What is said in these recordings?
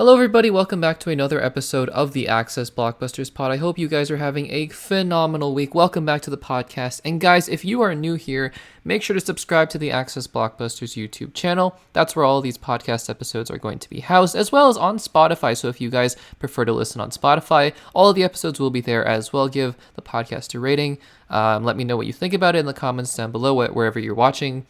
Hello everybody, welcome back to another episode of the Access Blockbusters Pod. I hope you guys are having a phenomenal week. Welcome back to the podcast. And guys, if you are new here, make sure to subscribe to the Access Blockbusters YouTube channel. That's where all these podcast episodes are going to be housed, as well as on Spotify. So if you guys prefer to listen on Spotify, all of the episodes will be there as well. Give the podcast a rating. Let me know what you think about it in the comments down below, wherever you're watching.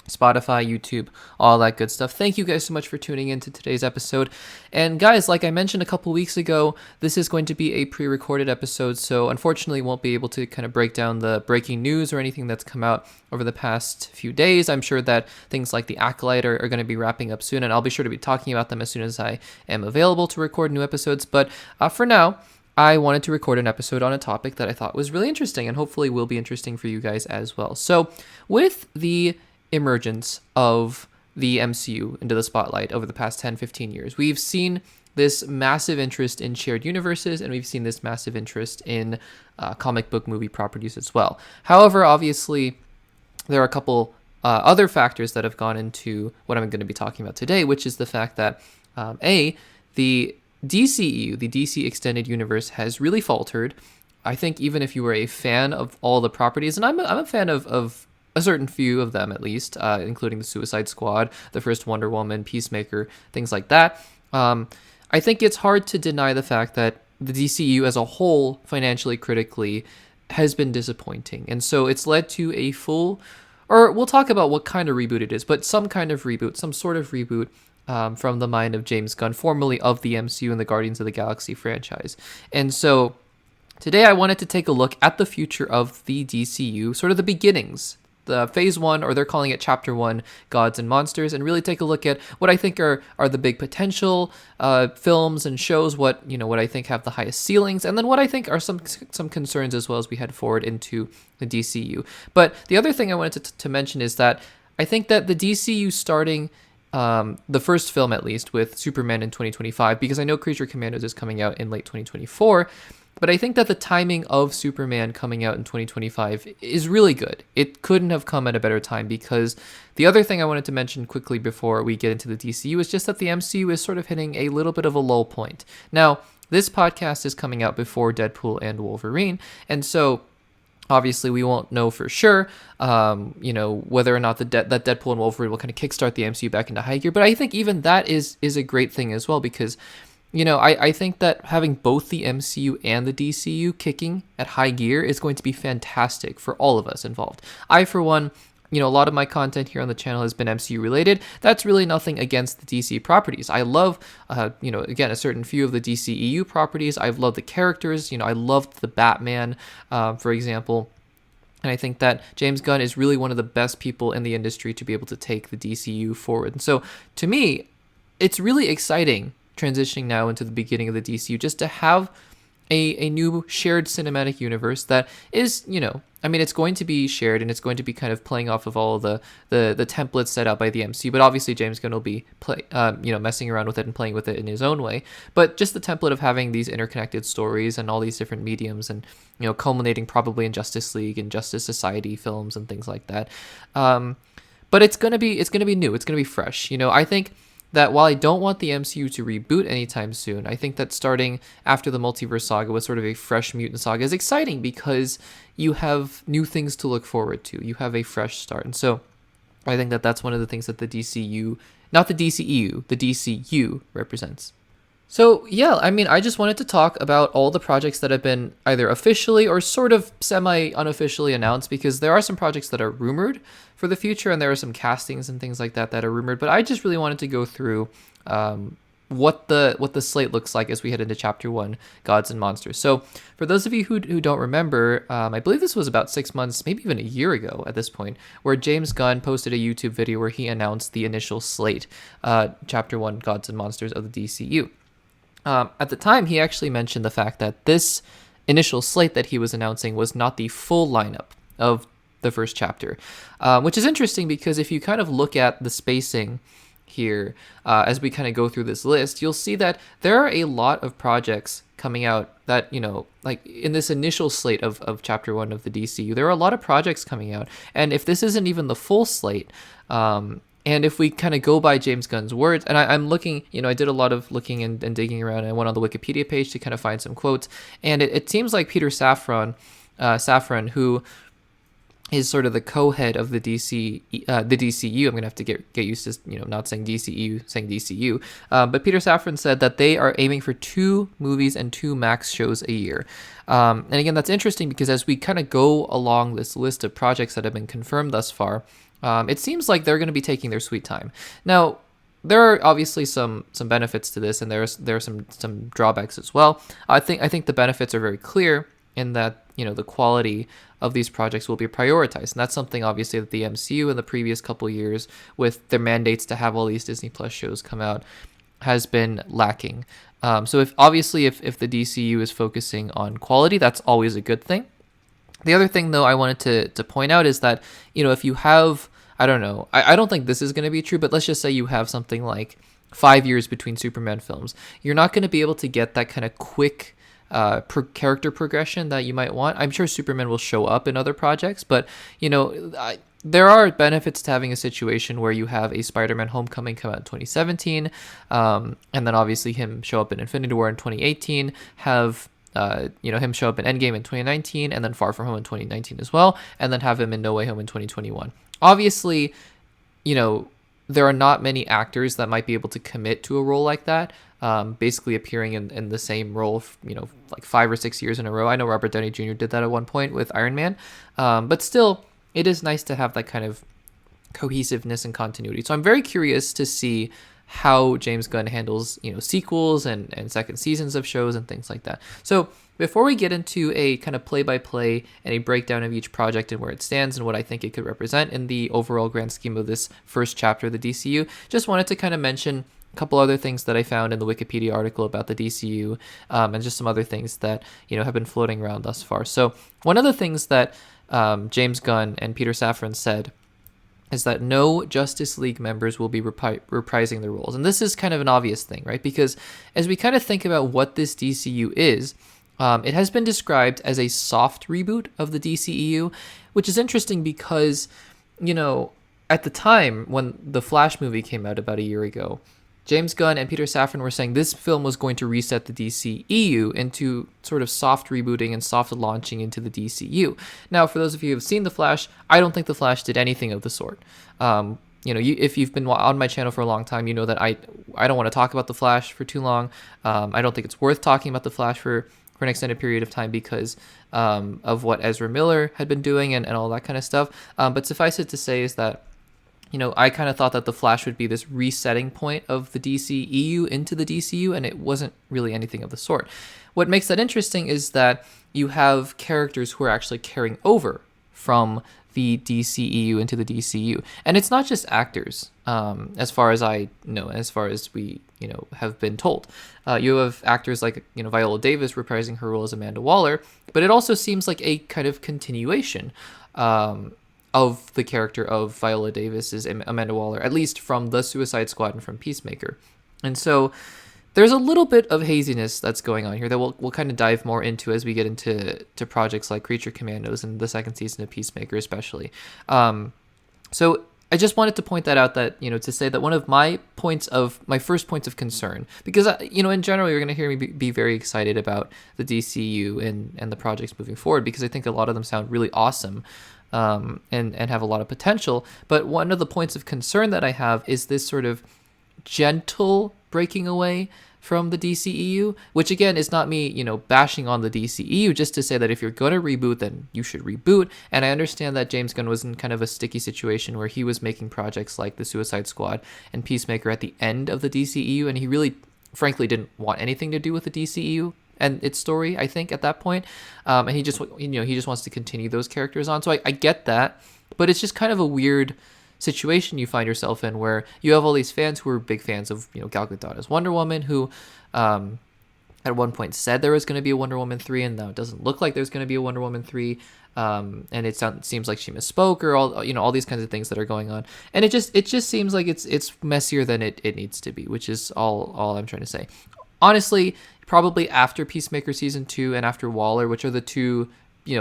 Spotify, YouTube, all that good stuff. Thank you guys so much for tuning in to today's episode. And guys, like I mentioned a couple weeks ago, this is going to be a pre-recorded episode, so unfortunately won't be able to kind of break down the breaking news or anything that's come out over the past few days. I'm sure that things like The Acolyte are going to be wrapping up soon, and I'll be sure to be talking about them as soon as I am available to record new episodes. But for now, I wanted to record an episode on a topic that I thought was really interesting and hopefully will be interesting for you guys as well. So with the emergence of the MCU into the spotlight over the past 10-15 years, we've seen this massive interest in shared universes, and we've seen this massive interest in comic book movie properties as well. However, obviously, there are a couple other factors that have gone into what I'm going to be talking about today, which is the fact that the DCU, the DC Extended Universe, has really faltered. I think even if you were a fan of all the properties, and I'm a fan of a certain few of them at least, including the Suicide Squad, the first Wonder Woman, Peacemaker, things like that. I think it's hard to deny the fact that the DCU as a whole, financially, critically, has been disappointing. And so it's led to a full, or we'll talk about what kind of reboot it is, but some kind of reboot, some sort of reboot from the mind of James Gunn, formerly of the MCU and the Guardians of the Galaxy franchise. And so today I wanted to take a look at the future of the DCU, sort of the beginnings, the phase 1, or they're calling it chapter 1, Gods and Monsters, and really take a look at what I think are the big potential films and shows, what I think have the highest ceilings, and then what I think are some concerns as well as we head forward into the DCU. But the other thing I wanted to mention is that I think that the DCU starting the first film, at least, with Superman in 2025, because I know Creature Commandos is coming out in late 2024, but I think that the timing of Superman coming out in 2025 is really good. It couldn't have come at a better time, because the other thing I wanted to mention quickly before we get into the DCU is just that the MCU is sort of hitting a little bit of a lull point. Now, this podcast is coming out before Deadpool and Wolverine, and so obviously we won't know for sure, whether or not that Deadpool and Wolverine will kind of kickstart the MCU back into high gear. But I think even that is a great thing as well, because I think that having both the MCU and the DCU kicking at high gear is going to be fantastic for all of us involved. I, for one, a lot of my content here on the channel has been MCU related. That's really nothing against the DC properties. I love, again, a certain few of the DCEU properties. I've loved the characters. I loved the Batman, for example. And I think that James Gunn is really one of the best people in the industry to be able to take the DCU forward. And so, to me, it's really exciting transitioning now into the beginning of the DCU, just to have a new shared cinematic universe that is, it's going to be shared, and it's going to be kind of playing off of all the templates set out by the MCU, but obviously James Gunn will be messing around with it and playing with it in his own way. But just the template of having these interconnected stories and all these different mediums, and culminating probably in Justice League and Justice Society films and things like that. But it's gonna be new. It's gonna be fresh. I think that while I don't want the MCU to reboot anytime soon, I think that starting after the Multiverse Saga with sort of a fresh mutant saga is exciting, because you have new things to look forward to. You have a fresh start. And so I think that that's one of the things that the DCU, not the DCEU, the DCU represents. So yeah, I just wanted to talk about all the projects that have been either officially or sort of semi-unofficially announced, because there are some projects that are rumored for the future, and there are some castings and things like that are rumored. But I just really wanted to go through what the slate looks like as we head into Chapter 1, Gods and Monsters. So for those of you who don't remember, I believe this was about 6 months, maybe even a year ago at this point, where James Gunn posted a YouTube video where he announced the initial slate, Chapter 1, Gods and Monsters of the DCU. At the time, he actually mentioned the fact that this initial slate that he was announcing was not the full lineup of the first chapter, which is interesting, because if you kind of look at the spacing here as we kind of go through this list, you'll see that there are a lot of projects coming out that, like in this initial slate of Chapter 1 of the DCU, there are a lot of projects coming out. And if this isn't even the full slate, And if we kind of go by James Gunn's words, and I'm looking, I did a lot of looking and digging around, and I went on the Wikipedia page to kind of find some quotes, and it seems like Peter Safran, who is sort of the co-head of the DCU. I'm gonna have to get used to not saying DCU, saying DCU. But Peter Safran said that they are aiming for 2 movies and 2 Max shows a year. And again, that's interesting because as we kind of go along this list of projects that have been confirmed thus far, it seems like they're going to be taking their sweet time. Now, there are obviously some benefits to this, and there are some drawbacks as well. I think the benefits are very clear in that the quality of these projects will be prioritized, and that's something obviously that the MCU in the previous couple of years, with their mandates to have all these Disney Plus shows come out, has been lacking. So if the DCU is focusing on quality, that's always a good thing. The other thing, though, I wanted to point out is that, if you have, I don't know, I don't think this is going to be true, but let's just say you have something like 5 years between Superman films. You're not going to be able to get that kind of quick character progression that you might want. I'm sure Superman will show up in other projects, but, there are benefits to having a situation where you have a Spider-Man Homecoming come out in 2017, and then obviously him show up in Infinity War in 2018, have him show up in Endgame in 2019, and then Far From Home in 2019 as well, and then have him in No Way Home in 2021. Obviously, there are not many actors that might be able to commit to a role like that, basically appearing in the same role, like 5 or 6 years in a row. I know Robert Downey Jr. did that at one point with Iron Man, but still, it is nice to have that kind of cohesiveness and continuity. So I'm very curious to see how James Gunn handles, sequels and second seasons of shows and things like that. So before we get into a kind of play-by-play and a breakdown of each project and where it stands and what I think it could represent in the overall grand scheme of this first chapter of the DCU, just wanted to kind of mention a couple other things that I found in the Wikipedia article about the DCU, and just some other things that, have been floating around thus far. So one of the things that James Gunn and Peter Safran said is that no Justice League members will be reprising their roles. And this is kind of an obvious thing, right? Because as we kind of think about what this DCU is, it has been described as a soft reboot of the DCEU, which is interesting because, at the time when the Flash movie came out about a year ago, James Gunn and Peter Safran were saying this film was going to reset the DCEU into sort of soft rebooting and soft launching into the DCU. Now, for those of you who have seen The Flash, I don't think The Flash did anything of the sort. If you've been on my channel for a long time, you know that I don't want to talk about The Flash for too long. I don't think it's worth talking about The Flash for an extended period of time because of what Ezra Miller had been doing and all that kind of stuff. But suffice it to say is that, I kind of thought that The Flash would be this resetting point of the DCEU into the DCU, and it wasn't really anything of the sort. What makes that interesting is that you have characters who are actually carrying over from the DCEU into the DCU. And it's not just actors, as far as I know, as far as we, have been told. You have actors like, Viola Davis reprising her role as Amanda Waller, but it also seems like a kind of continuation of the character of Viola Davis as Amanda Waller, at least from the Suicide Squad and from Peacemaker. And so there's a little bit of haziness that's going on here that we'll kind of dive more into as we get into projects like Creature Commandos and the second season of Peacemaker especially. So I just wanted to point that out, that, to say that one of my first points of concern, because, in general, you're going to hear me be very excited about the DCU and the projects moving forward, because I think a lot of them sound really awesome. And have a lot of potential. But one of the points of concern that I have is this sort of gentle breaking away from the DCEU, which again is not me, bashing on the DCEU, just to say that if you're going to reboot, then you should reboot. And I understand that James Gunn was in kind of a sticky situation where he was making projects like the Suicide Squad and Peacemaker at the end of the DCEU, and he really, frankly, didn't want anything to do with the DCEU and its story, I think, at that point. And he just wants to continue those characters on. So I get that, but it's just kind of a weird situation you find yourself in, where you have all these fans who are big fans of, Gal Gadot as Wonder Woman, who at one point said there was going to be a Wonder Woman 3, and now it doesn't look like there's going to be a Wonder Woman 3. And it seems like she misspoke, or all these kinds of things that are going on. And it just seems like it's messier than it needs to be, which is all I'm trying to say. Honestly, probably after Peacemaker Season 2 and after Waller, which are the two,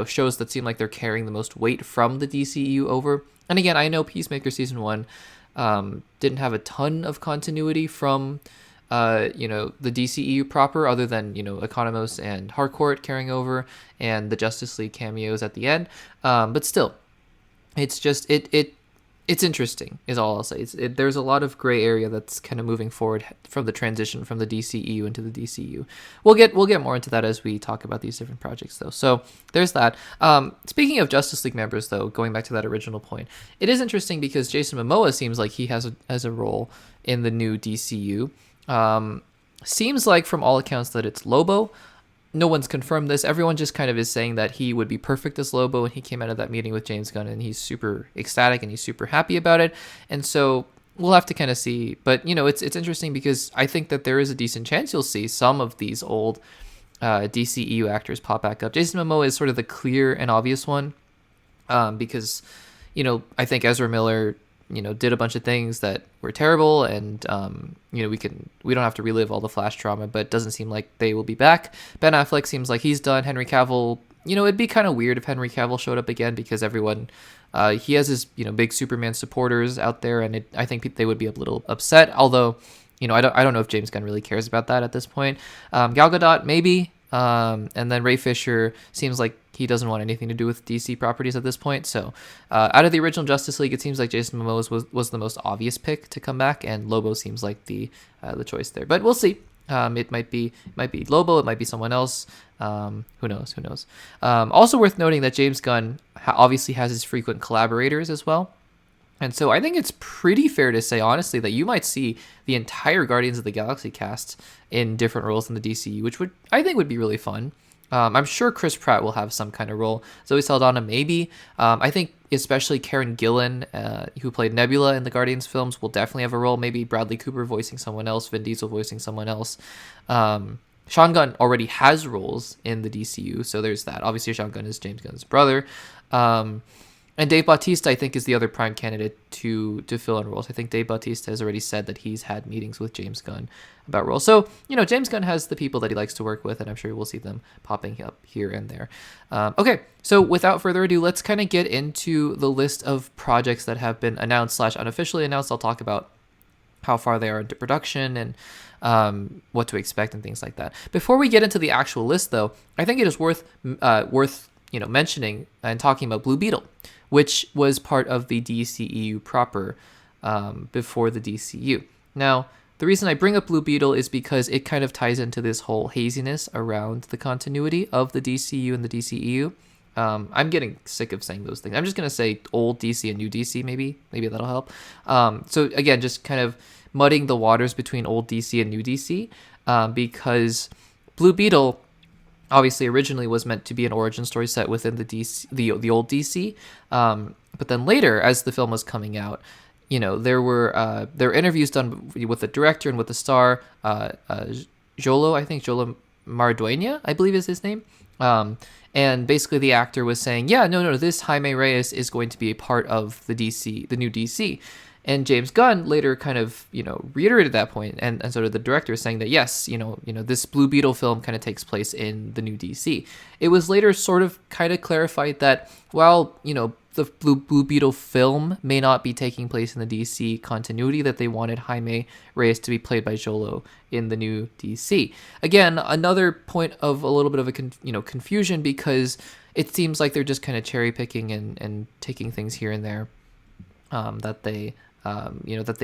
shows that seem like they're carrying the most weight from the DCU over. And again, I know Peacemaker Season 1 didn't have a ton of continuity from the DCEU proper, other than, Economos and Harcourt carrying over and the Justice League cameos at the end. But still, it's just it's interesting is all I'll say. There's a lot of gray area that's kind of moving forward from the transition from the DCEU into the DCU. We'll get more into that as we talk about these different projects, though. So there's that. Speaking of Justice League members, though, going back to that original point, it is interesting because Jason Momoa seems like he has a role in the new DCU. Seems like from all accounts that it's Lobo. No one's confirmed this. Everyone just kind of is saying that he would be perfect as Lobo, and he came out of that meeting with James Gunn, and he's super ecstatic and he's super happy about it. And so we'll have to kind of see. But, it's interesting because I think that there is a decent chance you'll see some of these old DCEU actors pop back up. Jason Momoa is sort of the clear and obvious one because, I think Ezra Miller did a bunch of things that were terrible, and we don't have to relive all the Flash trauma, but it doesn't seem like they will be back. Ben Affleck seems like he's done. Henry Cavill, it'd be kind of weird if Henry Cavill showed up again, because everyone he has his big Superman supporters out there, and I think they would be a little upset. Although I don't know if James Gunn really cares about that at this point. Gal Gadot maybe. And then Ray Fisher seems like he doesn't want anything to do with DC properties at this point. So out of the original Justice League, it seems like Jason Momoa was the most obvious pick to come back, and Lobo seems like the choice there. But we'll see. It might be Lobo. It might be someone else. Who knows? Also worth noting that James Gunn obviously has his frequent collaborators as well. And so I think it's pretty fair to say, honestly, that you might see the entire Guardians of the Galaxy cast in different roles in the DCU, which I think would be really fun. I'm sure Chris Pratt will have some kind of role. Zoe Saldana, maybe. I think especially Karen Gillan, who played Nebula in the Guardians films, will definitely have a role. Maybe Bradley Cooper voicing someone else, Vin Diesel voicing someone else. Sean Gunn already has roles in the DCU, so there's that. Obviously, Sean Gunn is James Gunn's brother. And Dave Bautista, I think, is the other prime candidate to fill in roles. I think Dave Bautista has already said that he's had meetings with James Gunn about roles. So, James Gunn has the people that he likes to work with, and I'm sure we'll see them popping up here and there. Okay, so without further ado, let's kind of get into the list of projects that have been announced / unofficially announced. I'll talk about how far they are into production and what to expect and things like that. Before we get into the actual list, though, I think it is worth mentioning and talking about Blue Beetle, which was part of the DCEU proper before the DCU. Now, the reason I bring up Blue Beetle is because it kind of ties into this whole haziness around the continuity of the DCU and the DCEU. I'm getting sick of saying those things. I'm just going to say old DC and new DC, maybe. Maybe that'll help. So again, just kind of muddying the waters between old DC and new DC, because Blue Beetle obviously originally was meant to be an origin story set within the DC, the old DC, but then later, as the film was coming out, there were interviews done with the director and with the star, Jolo Marduena, I believe is his name, and basically the actor was saying, no, this Jaime Reyes is going to be a part of the new DC. And James Gunn later kind of, reiterated that point, and so did the director, saying that yes, this Blue Beetle film kind of takes place in the new DC. It was later sort of kind of clarified that while, the Blue Beetle film may not be taking place in the DC continuity, that they wanted Jaime Reyes to be played by Jolo in the new DC. Again, another point of a little bit of a confusion, because it seems like they're just kind of cherry picking and taking things here and there that they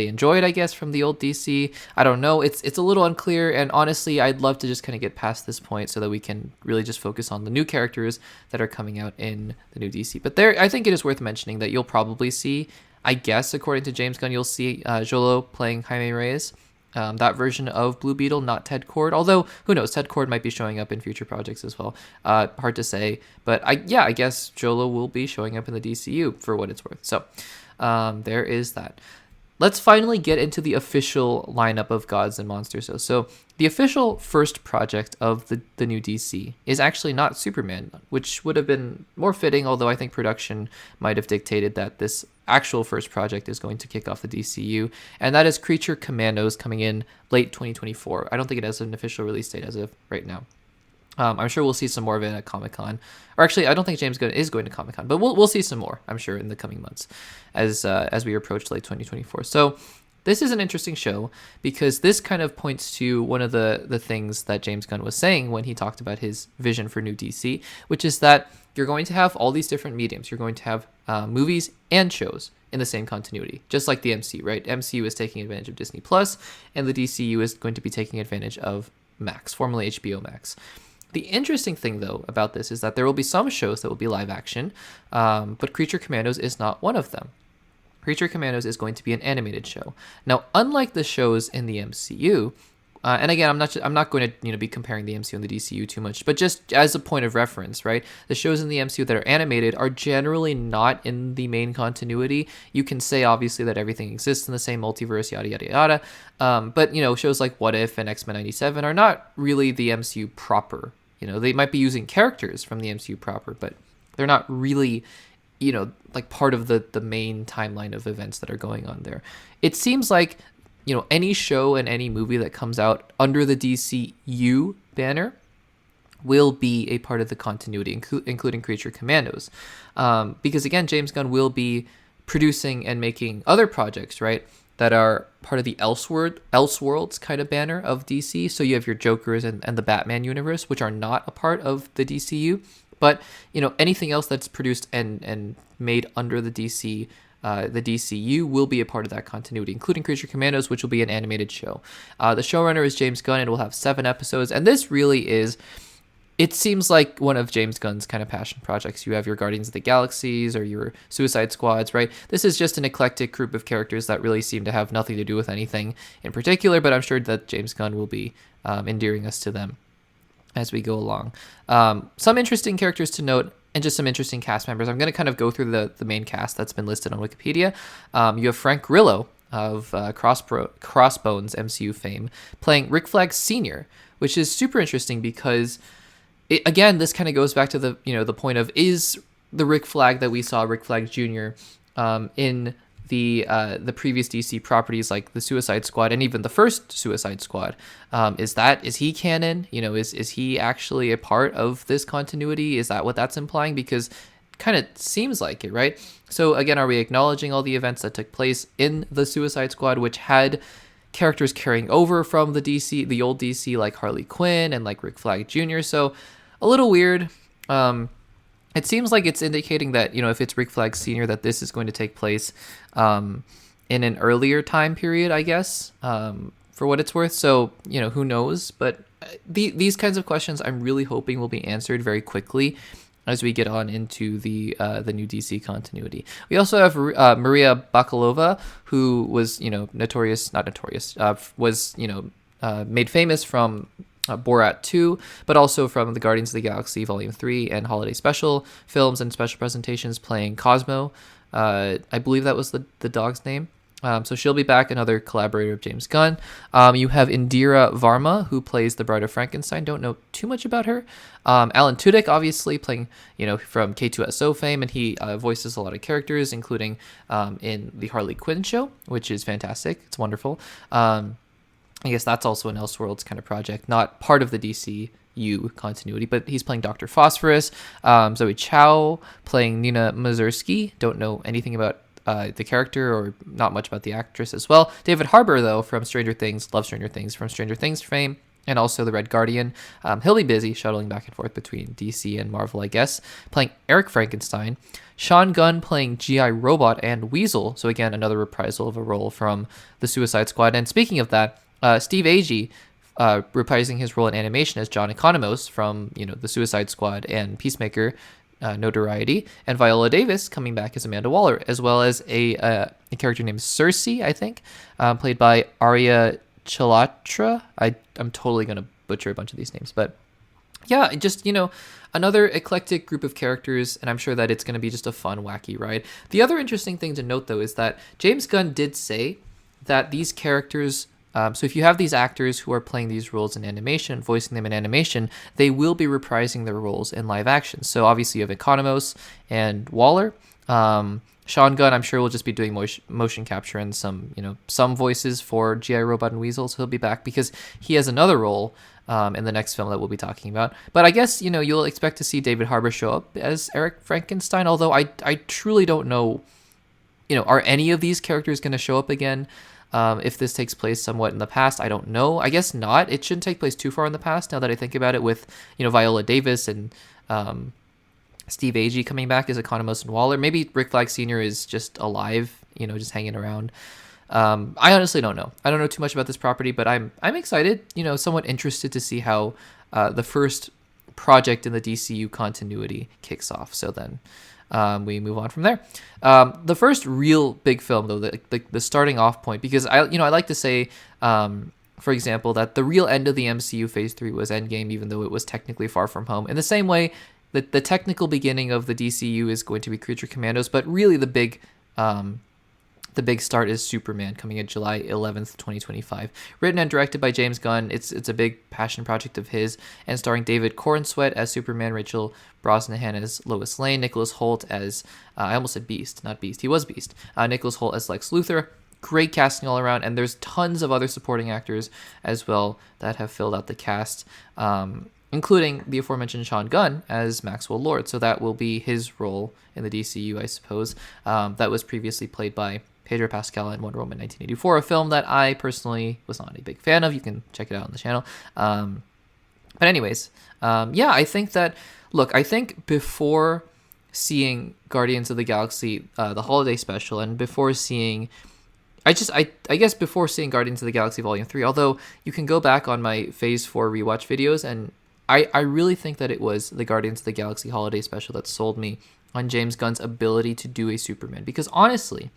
enjoyed, I guess, from the old DC. I don't know. It's a little unclear, and honestly, I'd love to just kind of get past this point so that we can really just focus on the new characters that are coming out in the new DC. But I think it is worth mentioning that you'll probably see, I guess, according to James Gunn, you'll see Jolo playing Jaime Reyes, that version of Blue Beetle, not Ted Kord. Although, who knows, Ted Kord might be showing up in future projects as well. Hard to say. But I guess Jolo will be showing up in the DCU for what it's worth. So there is that. Let's finally get into the official lineup of gods and monsters. So the official first project of the new DC is actually not Superman, which would have been more fitting, although I think production might have dictated that this actual first project is going to kick off the DCU, and that is Creature Commandos, coming in late 2024. I don't think it has an official release date as of right now. I'm sure we'll see some more of it at Comic-Con. Or actually, I don't think James Gunn is going to Comic-Con, but we'll see some more, I'm sure, in the coming months as we approach late 2024. So this is an interesting show because this kind of points to one of the things that James Gunn was saying when he talked about his vision for new DC, which is that you're going to have all these different mediums. You're going to have movies and shows in the same continuity, just like the MCU, right? MCU is taking advantage of Disney Plus, and the DCU is going to be taking advantage of Max, formerly HBO Max. The interesting thing, though, about this is that there will be some shows that will be live action, but Creature Commandos is not one of them. Creature Commandos is going to be an animated show. Now, unlike the shows in the MCU, and again, I'm not going to be comparing the MCU and the DCU too much, but just as a point of reference, right? The shows in the MCU that are animated are generally not in the main continuity. You can say obviously that everything exists in the same multiverse, yada yada yada, but shows like What If and X-Men '97 are not really the MCU proper. They might be using characters from the MCU proper, but they're not really like part of the main timeline of events that are going on there. It seems like any show and any movie that comes out under the DCU banner will be a part of the continuity, including Creature Commandos. Because again, James Gunn will be producing and making other projects, right, that are part of the Elseworlds kind of banner of DC. So you have your Jokers and the Batman universe, which are not a part of the DCU. But anything else that's produced and made under the DCU will be a part of that continuity, including Creature Commandos, which will be an animated show. The showrunner is James Gunn, and will have 7 episodes. And this really is, it seems like one of James Gunn's kind of passion projects. You have your Guardians of the Galaxies or your Suicide Squads, right? This is just an eclectic group of characters that really seem to have nothing to do with anything in particular, but I'm sure that James Gunn will be endearing us to them as we go along. Some interesting characters to note, and just some interesting cast members. I'm going to kind of go through the main cast that's been listed on Wikipedia. You have Frank Grillo of Crossbones MCU fame playing Rick Flag Sr., which is super interesting because, again, this kind of goes back to the point of, is the Rick Flag that we saw, Rick Flag Jr., in the previous DC properties like the Suicide Squad and even the first Suicide Squad, is he canon? Is he actually a part of this continuity? Is that what that's implying? Because it kind of seems like it, right? So again, are we acknowledging all the events that took place in the Suicide Squad, which had characters carrying over from the old DC, like Harley Quinn and like Rick Flag Jr.? So a little weird. It seems like it's indicating that, if it's Rick Flag Sr., that this is going to take place in an earlier time period, I guess, for what it's worth. So, who knows? But these kinds of questions I'm really hoping will be answered very quickly as we get on into the new DC continuity. We also have Maria Bakalova, who was, was, made famous from Borat 2, but also from the Guardians of the Galaxy Volume 3 and Holiday Special films and special presentations, playing Cosmo. I believe that was the dog's name. So she'll be back, another collaborator of James Gunn. You have Indira Varma, who plays the Bride of Frankenstein. Don't know too much about her. Alan Tudyk, obviously, playing, from K2SO fame, and he voices a lot of characters, including in the Harley Quinn show, which is fantastic. It's wonderful. I guess that's also an Elseworlds kind of project, not part of the DCU continuity, but he's playing Dr. Phosphorus. Zoe Chow playing Nina Mazursky. Don't know anything about the character or not much about the actress as well. David Harbour, though, from Stranger Things, from Stranger Things fame, and also the Red Guardian. He'll be busy shuttling back and forth between DC and Marvel, I guess, playing Eric Frankenstein. Sean Gunn playing G.I. Robot and Weasel. So again, another reprisal of a role from the Suicide Squad. And speaking of that, Steve Agee reprising his role in animation as John Economos from the Suicide Squad and Peacemaker notoriety, and Viola Davis coming back as Amanda Waller, as well as a character named Cersei, I think, played by Arya Chilatra. I'm totally gonna butcher a bunch of these names, but yeah, just another eclectic group of characters, and I'm sure that it's gonna be just a fun, wacky ride. The other interesting thing to note, though, is that James Gunn did say that these characters So if you have these actors who are playing these roles in animation, voicing them in animation, they will be reprising their roles in live action. So obviously you have Economos and Waller. Sean Gunn, I'm sure, will just be doing motion capture and some voices for G.I. Robot and Weasel. So he'll be back because he has another role in the next film that we'll be talking about. But I guess, you'll expect to see David Harbour show up as Eric Frankenstein, although I truly don't know, are any of these characters going to show up again? If this takes place somewhat in the past, I don't know. I guess not. It shouldn't take place too far in the past now that I think about it, with, Viola Davis and Steve Agee coming back as Economos and Waller. Maybe Rick Flag Sr. is just alive, just hanging around. I honestly don't know. I don't know too much about this property, but I'm excited, somewhat interested to see how the first project in the DCU continuity kicks off. So then we move on from there. The first real big film, though, the starting off point, because I like to say, for example, that the real end of the MCU Phase 3 was Endgame, even though it was technically Far From Home. In the same way, the technical beginning of the DCU is going to be Creature Commandos, but really the big start is Superman, coming in July 11th, 2025. Written and directed by James Gunn. It's a big passion project of his, and starring David Corenswet as Superman, Rachel Brosnahan as Lois Lane, Nicholas Hoult as, I almost said Beast, not Beast, he was Beast, Nicholas Hoult as Lex Luthor. Great casting all around, and there's tons of other supporting actors as well that have filled out the cast, including the aforementioned Sean Gunn as Maxwell Lord. So that will be his role in the DCU, I suppose. That was previously played by Pedro Pascal in Wonder Woman 1984, a film that I personally was not a big fan of. You can check it out on the channel. But anyways, I think that, I think before seeing Guardians of the Galaxy, the holiday special, and before seeing, I guess before seeing Guardians of the Galaxy Volume 3, although you can go back on my Phase 4 rewatch videos, and I really think that it was the Guardians of the Galaxy holiday special that sold me on James Gunn's ability to do a Superman. Because honestly,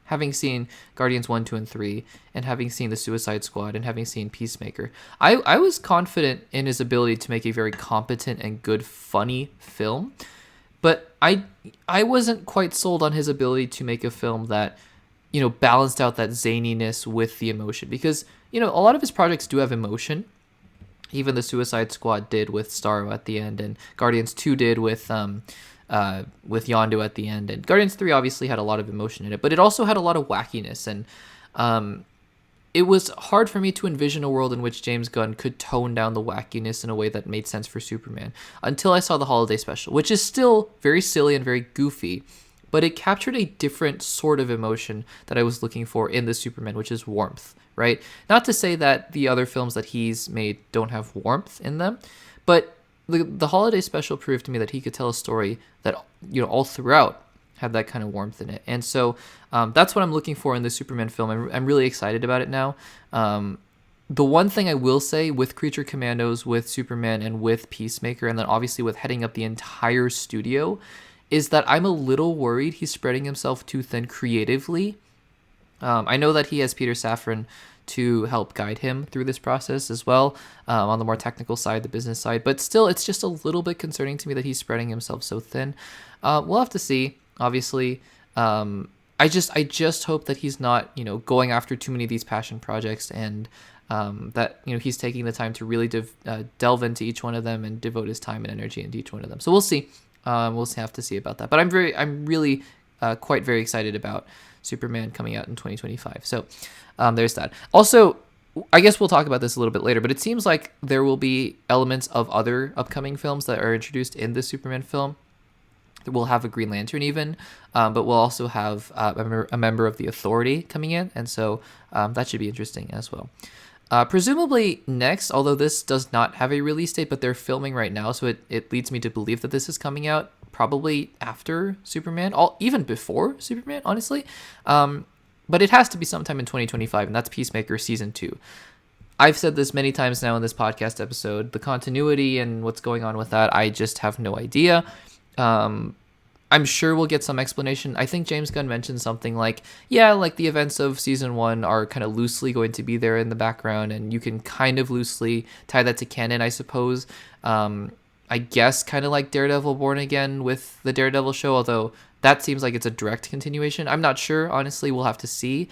having seen Guardians 1, 2, and 3, and having seen the Suicide Squad, and having seen Peacemaker, I was confident in his ability to make a very competent and good, funny film. But I wasn't quite sold on his ability to make a film that, balanced out that zaniness with the emotion. Because, a lot of his projects do have emotion. Even the Suicide Squad did with Starro at the end, and Guardians 2 did with Yondu at the end, and Guardians 3 obviously had a lot of emotion in it, but it also had a lot of wackiness, and it was hard for me to envision a world in which James Gunn could tone down the wackiness in a way that made sense for Superman, until I saw the holiday special, which is still very silly and very goofy, but it captured a different sort of emotion that I was looking for in the Superman, which is warmth, right? Not to say that the other films that he's made don't have warmth in them, but the holiday special proved to me that he could tell a story that, all throughout had that kind of warmth in it. And so that's what I'm looking for in the Superman film. I'm really excited about it now. The one thing I will say with Creature Commandos, with Superman, and with Peacemaker, and then obviously with heading up the entire studio, is that I'm a little worried he's spreading himself too thin creatively. I know that he has Peter Safran to help guide him through this process as well, on the more technical side, the business side. But still, it's just a little bit concerning to me that he's spreading himself so thin. We'll have to see, obviously. I just hope that he's not, going after too many of these passion projects, and that, he's taking the time to really delve into each one of them and devote his time and energy into each one of them. So we'll see. We'll have to see about that. But I'm really quite very excited about Superman coming out in 2025. So there's that. Also, I guess we'll talk about this a little bit later, but it seems like there will be elements of other upcoming films that are introduced in the Superman film. We'll have a Green Lantern even, but we'll also have a member of the Authority coming in, and so that should be interesting as well. Presumably next, although this does not have a release date, but they're filming right now, so it leads me to believe that this is coming out probably after Superman, even before Superman, honestly. But it has to be sometime in 2025, and that's Peacemaker Season 2. I've said this many times now in this podcast episode, the continuity and what's going on with that, I just have no idea. I'm sure we'll get some explanation. I think James Gunn mentioned something like, the events of Season 1 are kind of loosely going to be there in the background, and you can kind of loosely tie that to canon, I suppose. I guess kind of like Daredevil Born Again with the Daredevil show, although that seems like it's a direct continuation. I'm not sure, honestly. We'll have to see.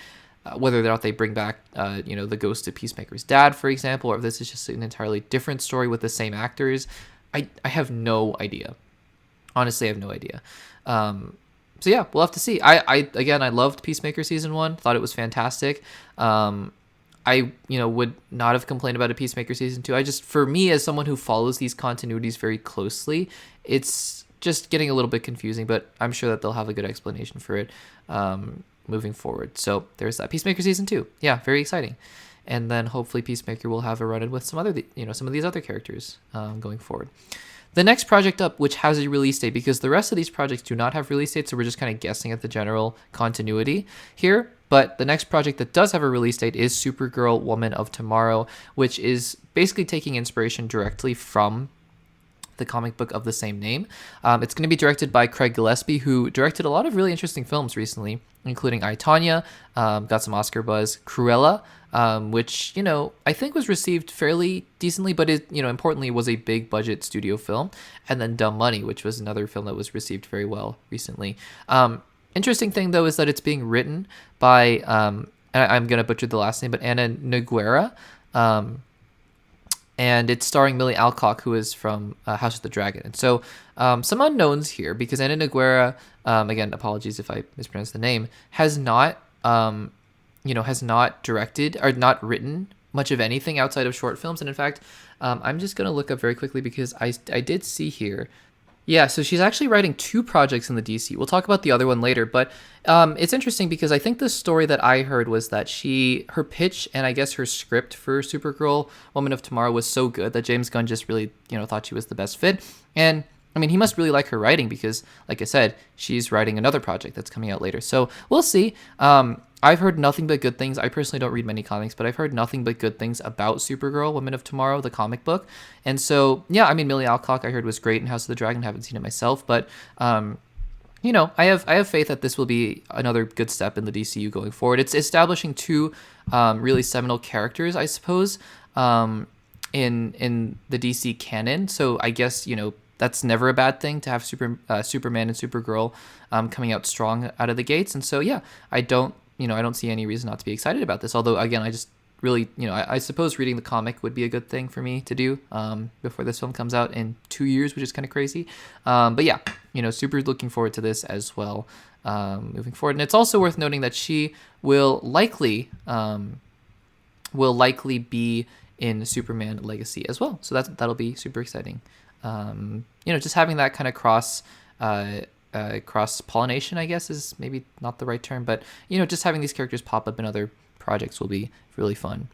whether or not they bring back, the ghosted Peacemaker's dad, for example, or if this is just an entirely different story with the same actors. I have no idea. Honestly, I have no idea. So yeah, we'll have to see. I loved Peacemaker season 1. Thought it was fantastic. I would not have complained about a Peacemaker season 2. For me, as someone who follows these continuities very closely, it's just getting a little bit confusing, but I'm sure that they'll have a good explanation for it moving forward. So there's that. Peacemaker season 2. Yeah, very exciting. And then hopefully Peacemaker will have a run-in with some of these other characters going forward. The next project up, which has a release date, because the rest of these projects do not have release dates, so we're just kind of guessing at the general continuity here. But the next project that does have a release date is Supergirl Woman of Tomorrow, which is basically taking inspiration directly from the comic book of the same name. It's going to be directed by Craig Gillespie, who directed a lot of really interesting films recently, including I, Tonya, got some Oscar buzz, Cruella, which, I think was received fairly decently, but it, importantly was a big budget studio film. And then Dumb Money, which was another film that was received very well recently. Interesting thing, though, is that it's being written by, I'm going to butcher the last name, but Anna Noguera. And it's starring Millie Alcock, who is from House of the Dragon. And so some unknowns here, because Anna Noguera, again, apologies if I mispronounced the name, has not directed or not written much of anything outside of short films. And in fact, I'm just going to look up very quickly because I did see here. Yeah, so she's actually writing 2 projects in the DC. We'll talk about the other one later, but it's interesting because I think the story that I heard was that her pitch and I guess her script for Supergirl Woman of Tomorrow was so good that James Gunn just really, thought she was the best fit. And I mean, he must really like her writing because, like I said, she's writing another project that's coming out later. So we'll see. I've heard nothing but good things. I personally don't read many comics, but I've heard nothing but good things about Supergirl, Women of Tomorrow, the comic book. And so, yeah, I mean, Millie Alcock I heard was great in House of the Dragon. Haven't seen it myself, but I have faith that this will be another good step in the DCU going forward. It's establishing 2 really seminal characters, I suppose, in the DC canon. So I guess that's never a bad thing to have Superman and Supergirl coming out strong out of the gates. And so, yeah, I don't see any reason not to be excited about this. Although, again, I just really, I suppose reading the comic would be a good thing for me to do before this film comes out in 2 years, which is kind of crazy. But yeah, super looking forward to this as well moving forward. And it's also worth noting that she will likely be in Superman Legacy as well. So that'll be super exciting. Just having that kind of cross pollination, I guess, is maybe not the right term, but just having these characters pop up in other projects will be really fun.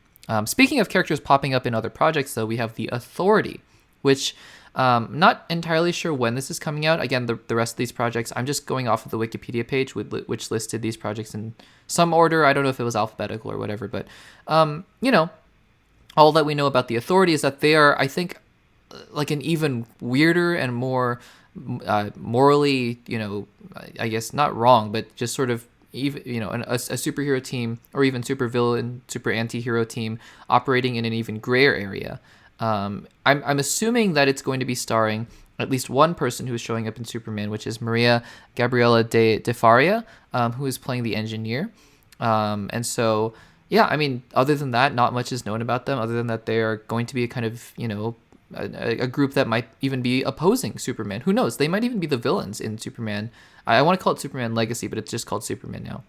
Speaking of characters popping up in other projects, though, we have the Authority, which not entirely sure when this is coming out. Again, the rest of these projects, I'm just going off of the Wikipedia page which listed these projects in some order. I don't know if it was alphabetical or whatever, but all that we know about the Authority is that they are, I think, like an even weirder and more morally, I guess not wrong, but just sort of even, a superhero team or even super villain, super anti-hero team operating in an even grayer area. I'm assuming that it's going to be starring at least one person who is showing up in Superman, which is Maria Gabriela de Faria, who is playing the Engineer. And so, yeah, I mean, other than that, not much is known about them, other than that they are going to be a kind of, a group that might even be opposing Superman. Who knows? They might even be the villains in Superman. I want to call it Superman Legacy, but it's just called Superman now.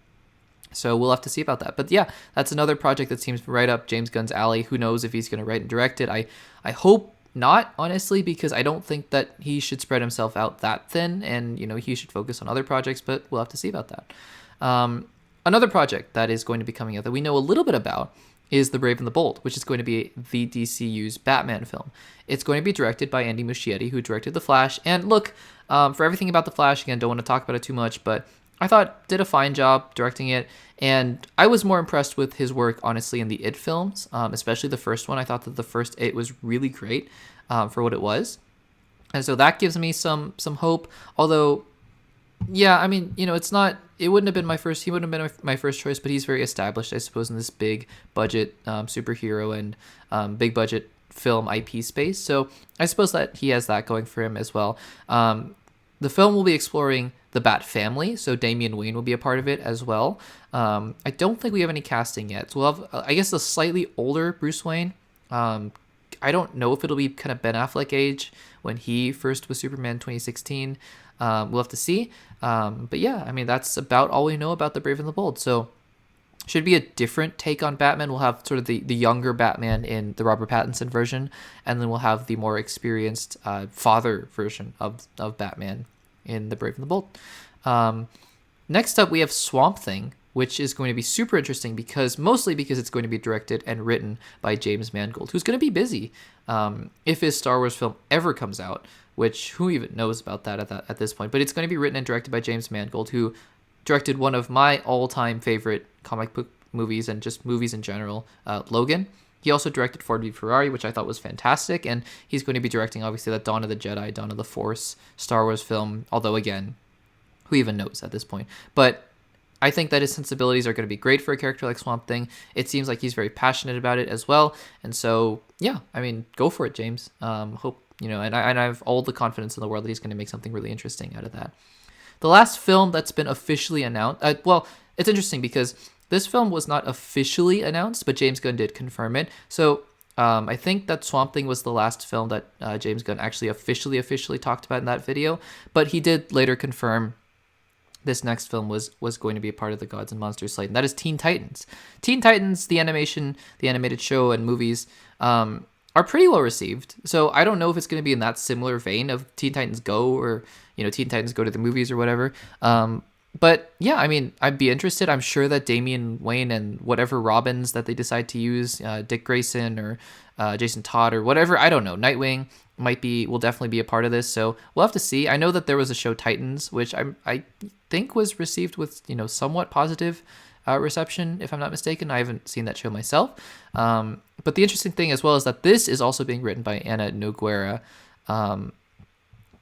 So we'll have to see about that. But yeah, that's another project that seems right up James Gunn's alley. Who knows if he's going to write and direct it? I hope not, honestly, because I don't think that he should spread himself out that thin, and he should focus on other projects, but we'll have to see about that. Another project that is going to be coming out that we know a little bit about is The Brave and the Bold, which is going to be the DCU's Batman film. It's going to be directed by Andy Muschietti, who directed The Flash. And look, for everything about The Flash, again, don't want to talk about it too much, but I thought did a fine job directing it. And I was more impressed with his work, honestly, in the It films, especially the first one. I thought that the first It was really great for what it was. And so that gives me some hope. Although, yeah, I mean, it wouldn't have been my first, he wouldn't have been my first choice, but he's very established, I suppose, in this big budget superhero and big budget film IP space. So I suppose that he has that going for him as well. The the film will be exploring the Bat family, so Damian Wayne will be a part of it as well. I don't think we have any casting yet. So we'll have, I guess, a slightly older Bruce Wayne. I don't know if it'll be kind of Ben Affleck age when he first was Superman 2016. We'll have to see. But yeah, I mean, that's about all we know about the Brave and the Bold. So should be a different take on Batman. We'll have sort of the younger Batman in the Robert Pattinson version, and then we'll have the more experienced father version of Batman in the Brave and the Bold. Next up, we have Swamp Thing, which is going to be super interesting mostly because it's going to be directed and written by James Mangold, who's going to be busy if his Star Wars film ever comes out, which who even knows about that at this point. But it's going to be written and directed by James Mangold, who directed one of my all-time favorite comic book movies and just movies in general, Logan. He also directed Ford v Ferrari, which I thought was fantastic, and he's going to be directing, obviously, that Dawn of the Jedi, Dawn of the Force Star Wars film, although, again, who even knows at this point. But I think that his sensibilities are going to be great for a character like Swamp Thing. It seems like he's very passionate about it as well, and so, yeah, I mean, go for it, James. Hope, and I have all the confidence in the world that he's going to make something really interesting out of that. The last film that's been officially announced, well, it's interesting because this film was not officially announced, but James Gunn did confirm it. So I think that Swamp Thing was the last film that James Gunn actually officially talked about in that video, but he did later confirm this next film was going to be a part of the Gods and Monsters slate, and that is Teen Titans. Teen Titans, the animated show and movies, are pretty well received. So I don't know if it's going to be in that similar vein of Teen Titans Go or, Teen Titans Go to the movies or whatever. But yeah, I mean, I'd be interested. I'm sure that Damian Wayne and whatever Robins that they decide to use, Dick Grayson or Jason Todd or whatever, I don't know, Nightwing will definitely be a part of this. So we'll have to see. I know that there was a show Titans, which I think was received with, somewhat positive reception, if I'm not mistaken. I haven't seen that show myself. But the interesting thing as well is that this is also being written by Anna Nogueira.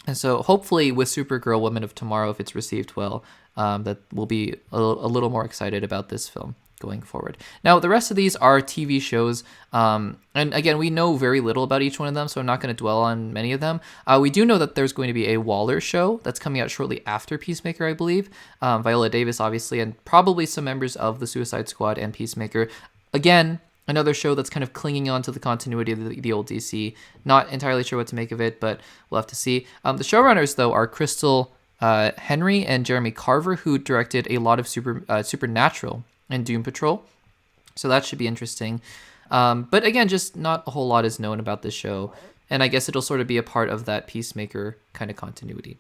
And so hopefully with Supergirl, Women of Tomorrow, if it's received well, that we'll be a little more excited about this film going forward. Now, the rest of these are TV shows. And again, we know very little about each one of them, so I'm not going to dwell on many of them. We do know that there's going to be a Waller show that's coming out shortly after Peacemaker, I believe. Viola Davis, obviously, and probably some members of the Suicide Squad and Peacemaker. Again, another show that's kind of clinging on to the continuity of the old DC. Not entirely sure what to make of it, but we'll have to see. The showrunners, though, are Crystal Henry and Jeremy Carver, who directed a lot of Supernatural and Doom Patrol. So that should be interesting. But again, just not a whole lot is known about this show. And I guess it'll sort of be a part of that Peacemaker kind of continuity.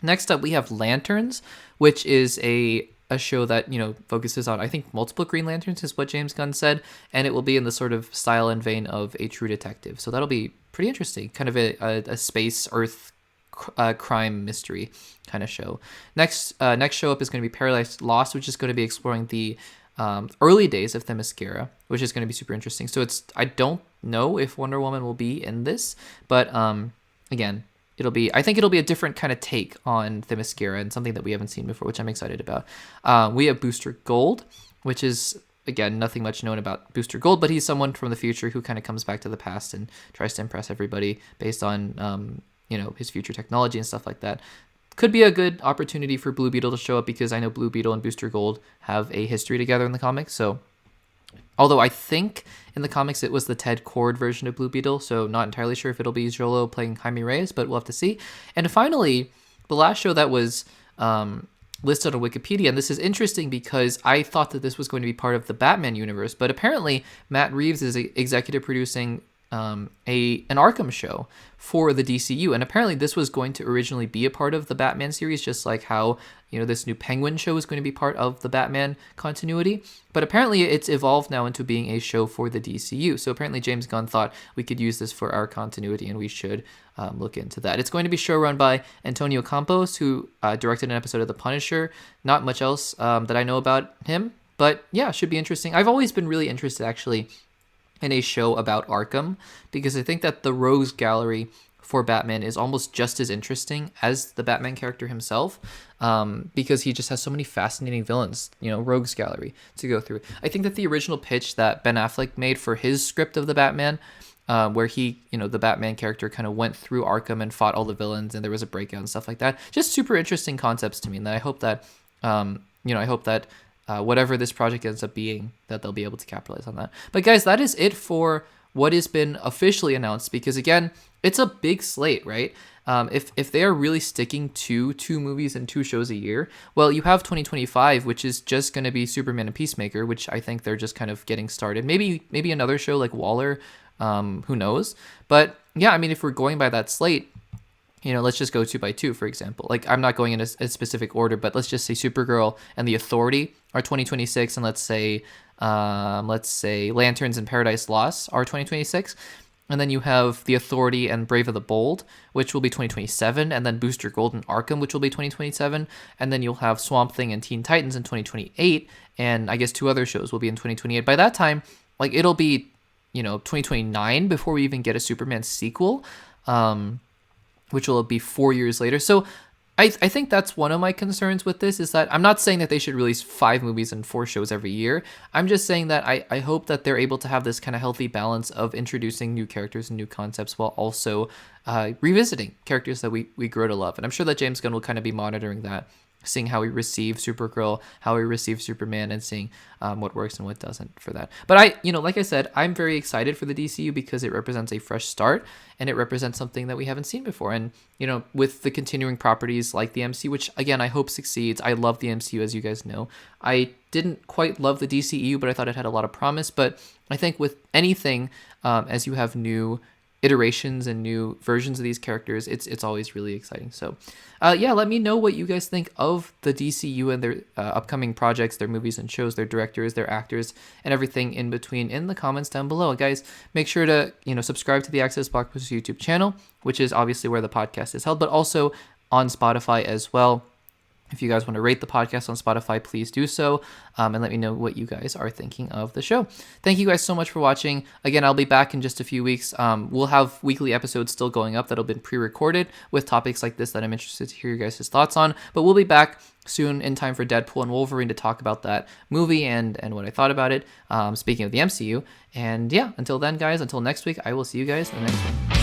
Next up, we have Lanterns, which is a show that, focuses on, I think, multiple Green Lanterns is what James Gunn said, and it will be in the sort of style and vein of a True Detective. So that'll be pretty interesting, kind of a space Earth crime mystery kind of show. Next show up is going to be Paradise Lost, which is going to be exploring the early days of Themyscira, which is going to be super interesting. So I don't know if Wonder Woman will be in this, but again, I think it'll be a different kind of take on Themyscira and something that we haven't seen before, which I'm excited about. We have Booster Gold, which is, again, nothing much known about Booster Gold, but he's someone from the future who kind of comes back to the past and tries to impress everybody based on, his future technology and stuff like that. Could be a good opportunity for Blue Beetle to show up because I know Blue Beetle and Booster Gold have a history together in the comics. So, although I think in the comics it was the Ted Kord version of Blue Beetle, so not entirely sure if it'll be Jolo playing Jaime Reyes, but we'll have to see. And finally, the last show that was listed on Wikipedia, and this is interesting because I thought that this was going to be part of the Batman universe, but apparently Matt Reeves is executive producing an Arkham show for the DCU, and apparently this was going to originally be a part of the Batman series, just like how this new Penguin show is going to be part of the Batman continuity, but apparently it's evolved now into being a show for the DCU. So apparently James Gunn thought we could use this for our continuity, and we should look into that. It's going to be showrun by Antonio Campos, who directed an episode of The Punisher. Not much else that I know about him, but yeah, should be interesting. I've always been really interested, actually, in a show about Arkham, because I think that the Rogues Gallery for Batman is almost just as interesting as the Batman character himself, because he just has so many fascinating villains, Rogues Gallery to go through. I think that the original pitch that Ben Affleck made for his script of the Batman where he, the Batman character kind of went through Arkham and fought all the villains, and there was a breakout and stuff like that. Just super interesting concepts to me, and that I hope that, whatever this project ends up being, that they'll be able to capitalize on that. But guys, that is it for what has been officially announced, because again, it's a big slate, right? If they are really sticking to 2 movies and 2 shows a year, well, you have 2025, which is just going to be Superman and Peacemaker, which I think they're just kind of getting started. Maybe another show like Waller, who knows? But yeah, I mean, if we're going by that slate, let's just go 2 by 2, for example. Like, I'm not going in a specific order, but let's just say Supergirl and The Authority are 2026, and let's say Lanterns and Paradise Lost are 2026. And then you have The Authority and Brave of the Bold, which will be 2027, and then Booster Gold and Arkham, which will be 2027, and then you'll have Swamp Thing and Teen Titans in 2028, and I guess 2 other shows will be in 2028. By that time, like, it'll be, 2029 before we even get a Superman sequel, which will be 4 years later. So I think that's one of my concerns with this, is that I'm not saying that they should release 5 movies and 4 shows every year. I'm just saying that I hope that they're able to have this kind of healthy balance of introducing new characters and new concepts while also revisiting characters that we grow to love. And I'm sure that James Gunn will kind of be monitoring that, seeing how we receive Supergirl, how we receive Superman, and seeing what works and what doesn't for that. But like I said, I'm very excited for the DCU because it represents a fresh start, and it represents something that we haven't seen before. And, with the continuing properties like the MCU, which again, I hope succeeds. I love the MCU, as you guys know. I didn't quite love the DCU, but I thought it had a lot of promise. But I think with anything, as you have new iterations and new versions of these characters, it's always really exciting. So let me know what you guys think of the DCU and their upcoming projects, their movies and shows, their directors, their actors, and everything in between in the comments down below. And guys, make sure to subscribe to the Access Blockbusters YouTube channel, which is obviously where the podcast is held, but also on Spotify as well. If you guys want to rate the podcast on Spotify, please do so, and let me know what you guys are thinking of the show. Thank you guys so much for watching. Again, I'll be back in just a few weeks. We'll have weekly episodes still going up that have been pre-recorded with topics like this that I'm interested to hear your guys' thoughts on. But we'll be back soon in time for Deadpool and Wolverine to talk about that movie and what I thought about it, speaking of the MCU. And yeah, until then, guys, until next week, I will see you guys in the next one.